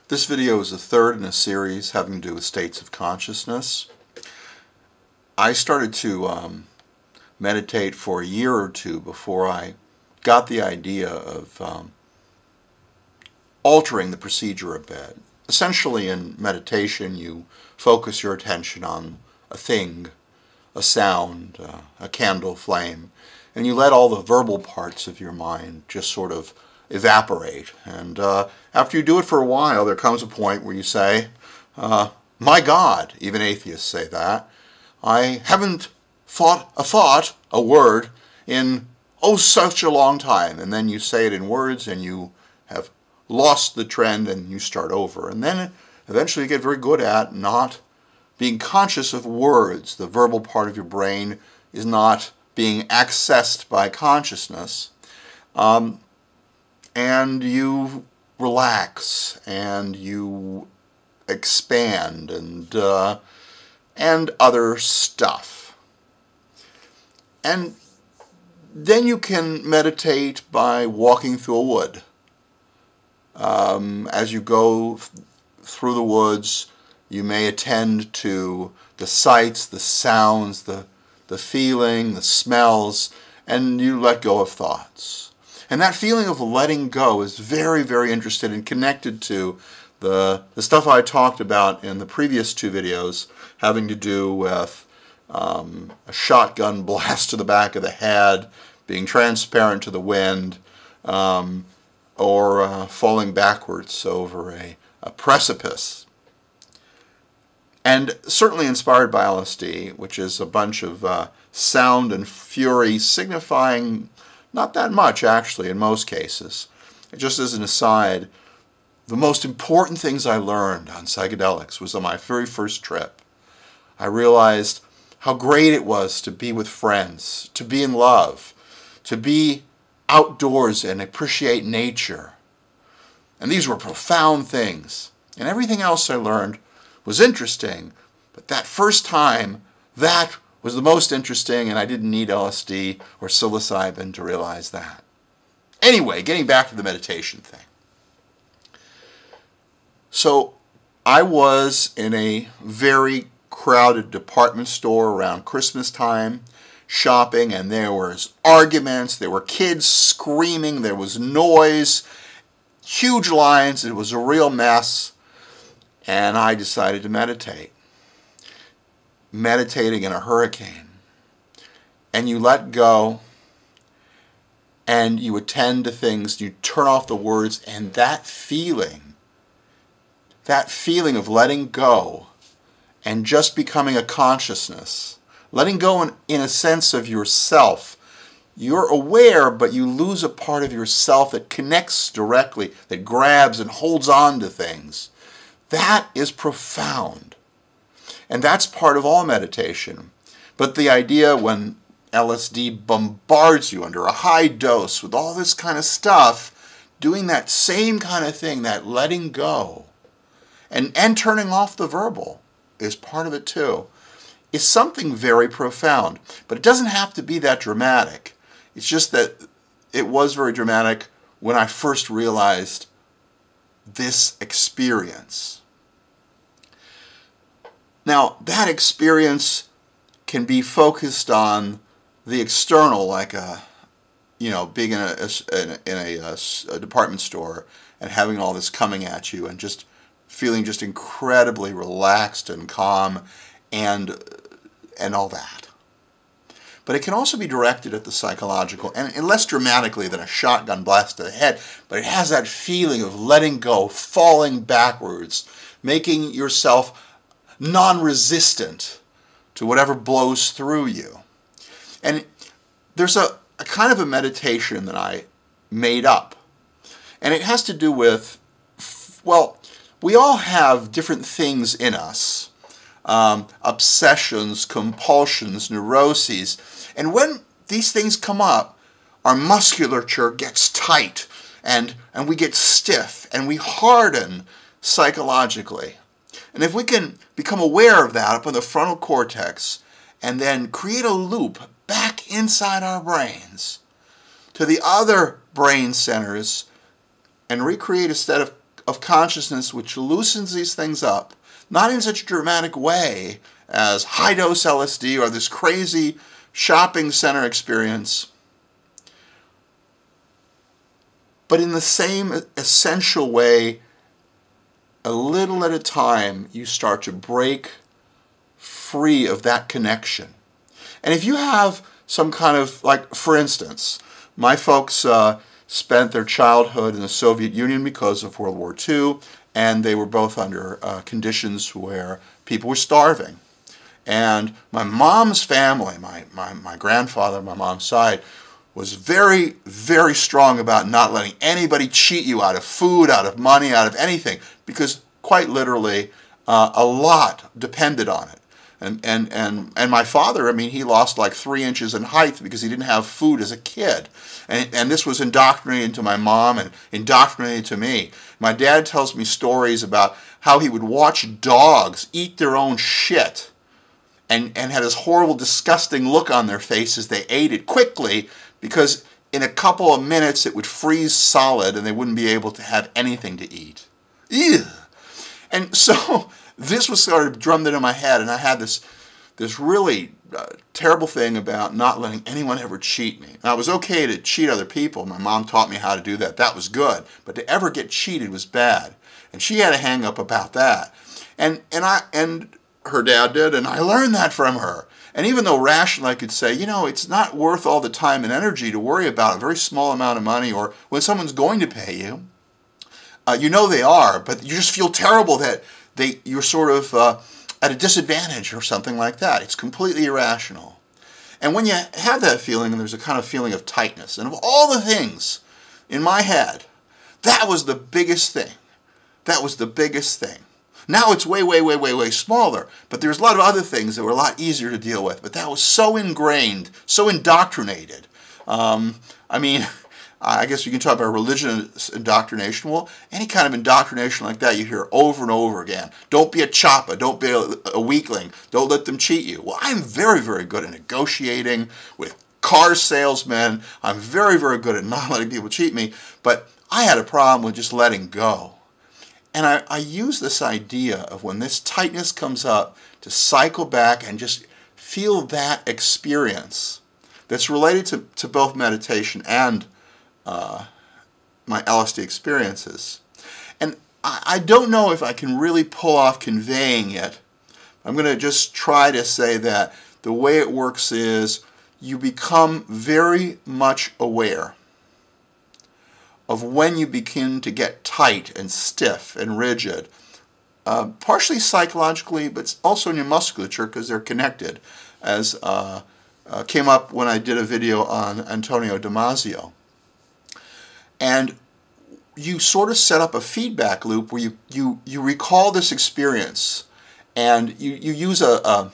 This video is the third in a series having to do with states of consciousness. I started to meditate for a year or two before I got the idea of altering the procedure a bit. Essentially, in meditation, you focus your attention on a thing, a sound, a candle flame, and you let all the verbal parts of your mind just sort of evaporate. And after you do it for a while, there comes a point where you say, my God, even atheists say that, I haven't thought a word in such a long time. And then you say it in words and you have lost the trend and you start over. And then eventually you get very good at not being conscious of words. The verbal part of your brain is not being accessed by consciousness. And you relax and you expand and other stuff. And then you can meditate by walking through a wood. As you go through the woods, you may attend to the sights, the sounds, the feeling, the smells, and you let go of thoughts. And that feeling of letting go is very, very interested and connected to the stuff I talked about in the previous two videos having to do with a shotgun blast to the back of the head, being transparent to the wind, or falling backwards over a precipice. And certainly inspired by LSD, which is a bunch of sound and fury signifying not that much, actually, in most cases. Just as an aside, the most important things I learned on psychedelics was on my very first trip. I realized how great it was to be with friends, to be in love, to be outdoors and appreciate nature. And these were profound things. And everything else I learned was interesting, but that first time, that was the most interesting, and I didn't need LSD or psilocybin to realize that. Anyway, getting back to the meditation thing. So I was in a very crowded department store around Christmas time, shopping, and there was arguments, there were kids screaming, there was noise, huge lines, it was a real mess, and I decided to meditate. Meditating in a hurricane. And you let go, and you attend to things, you turn off the words, and that feeling of letting go and just becoming a consciousness, letting go in a sense of yourself. You're aware, but you lose a part of yourself that connects directly, that grabs and holds on to things. That is profound. And that's part of all meditation. But the idea when LSD bombards you under a high dose with all this kind of stuff, doing that same kind of thing, that letting go, and turning off the verbal is part of it too, is something very profound. But it doesn't have to be that dramatic. It's just that it was very dramatic when I first realized this experience. Now, that experience can be focused on the external, like being in a department store and having all this coming at you and just feeling just incredibly relaxed and calm and all that. But it can also be directed at the psychological, and less dramatically than a shotgun blast to the head, but it has that feeling of letting go, falling backwards, making yourself non-resistant to whatever blows through you. And there's a kind of a meditation that I made up. And it has to do with, well, we all have different things in us. Obsessions, compulsions, neuroses. And when these things come up, our musculature gets tight and we get stiff and we harden psychologically. And if we can become aware of that up in the frontal cortex and then create a loop back inside our brains to the other brain centers and recreate a set of consciousness which loosens these things up, not in such a dramatic way as high-dose LSD or this crazy shopping center experience, but in the same essential way, a little at a time, you start to break free of that connection. And if you have some kind of, like, for instance, my folks spent their childhood in the Soviet Union because of World War II, and they were both under conditions where people were starving. And my mom's family, my grandfather on my mom's side, was very, very strong about not letting anybody cheat you out of food, out of money, out of anything, because quite literally a lot depended on it. And my father, I mean, he lost like 3 inches in height because he didn't have food as a kid. And this was indoctrinated into my mom and indoctrinated to me. My dad tells me stories about how he would watch dogs eat their own shit and had this horrible, disgusting look on their face as they ate it quickly, because in a couple of minutes it would freeze solid and they wouldn't be able to have anything to eat. Ew. And so this was sort of drummed into my head, and I had this really terrible thing about not letting anyone ever cheat me. Now, it was okay to cheat other people. My mom taught me how to do that. That was good. But to ever get cheated was bad. And she had a hang up about that. And her dad did, and I learned that from her. And even though rationally I could say, you know, it's not worth all the time and energy to worry about a very small amount of money, or when someone's going to pay you, you know they are, but you just feel terrible that you're sort of at a disadvantage or something like that. It's completely irrational. And when you have that feeling, there's a kind of feeling of tightness. And of all the things in my head, that was the biggest thing. That was the biggest thing. Now it's way, way, way, way, way smaller, but there's a lot of other things that were a lot easier to deal with. But that was so ingrained, so indoctrinated. I mean, I guess you can talk about religious indoctrination. Well, any kind of indoctrination like that you hear over and over again. Don't be a choppa. Don't be a weakling. Don't let them cheat you. Well, I'm very, very good at negotiating with car salesmen. I'm very, very good at not letting people cheat me. But I had a problem with just letting go. And I use this idea of when this tightness comes up to cycle back and just feel that experience that's related to both meditation and my LSD experiences. And I don't know if I can really pull off conveying it. I'm going to just try to say that the way it works is you become very much aware of when you begin to get tight and stiff and rigid, partially psychologically, but also in your musculature, because they're connected, as came up when I did a video on Antonio Damasio. And you sort of set up a feedback loop where you recall this experience, and you use a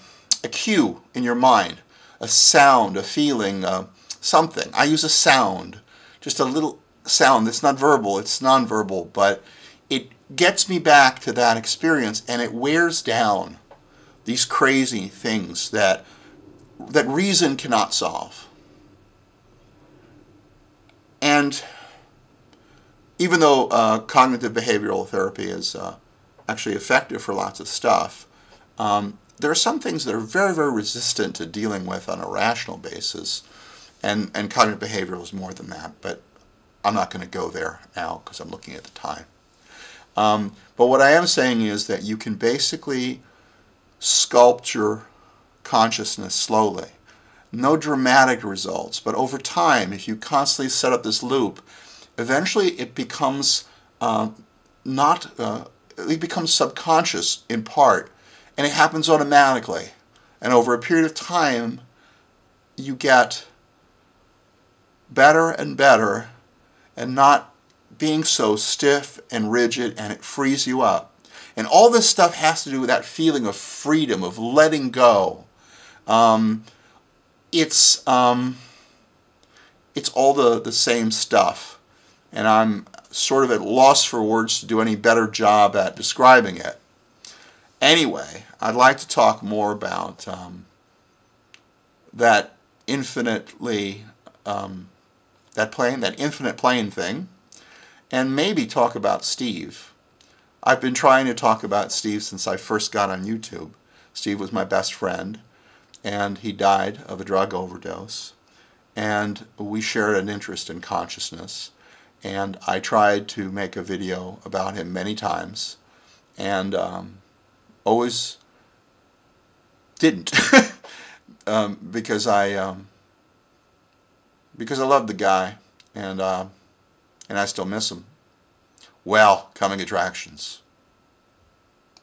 cue in your mind, a sound, a feeling, something. I use a sound, just a little sound that's not verbal, it's nonverbal, but it gets me back to that experience, and it wears down these crazy things that reason cannot solve. And even though cognitive behavioral therapy is actually effective for lots of stuff, there are some things that are very, very resistant to dealing with on a rational basis, and cognitive behavioral is more than that, but I'm not going to go there now because I'm looking at the time. But what I am saying is that you can basically sculpt your consciousness slowly. No dramatic results, but over time, if you constantly set up this loop, eventually it becomes it becomes subconscious in part, and it happens automatically. And over a period of time, you get better and better, and not being so stiff and rigid, and it frees you up. And all this stuff has to do with that feeling of freedom, of letting go. It's all the same stuff, and I'm sort of at loss for words to do any better job at describing it. Anyway, I'd like to talk more about that infinitely that infinite plane thing, and maybe talk about Steve. I've been trying to talk about Steve since I first got on YouTube. Steve was my best friend, and he died of a drug overdose. And we shared an interest in consciousness. And I tried to make a video about him many times, and always didn't, because I love the guy, and I still miss him. Well, coming attractions.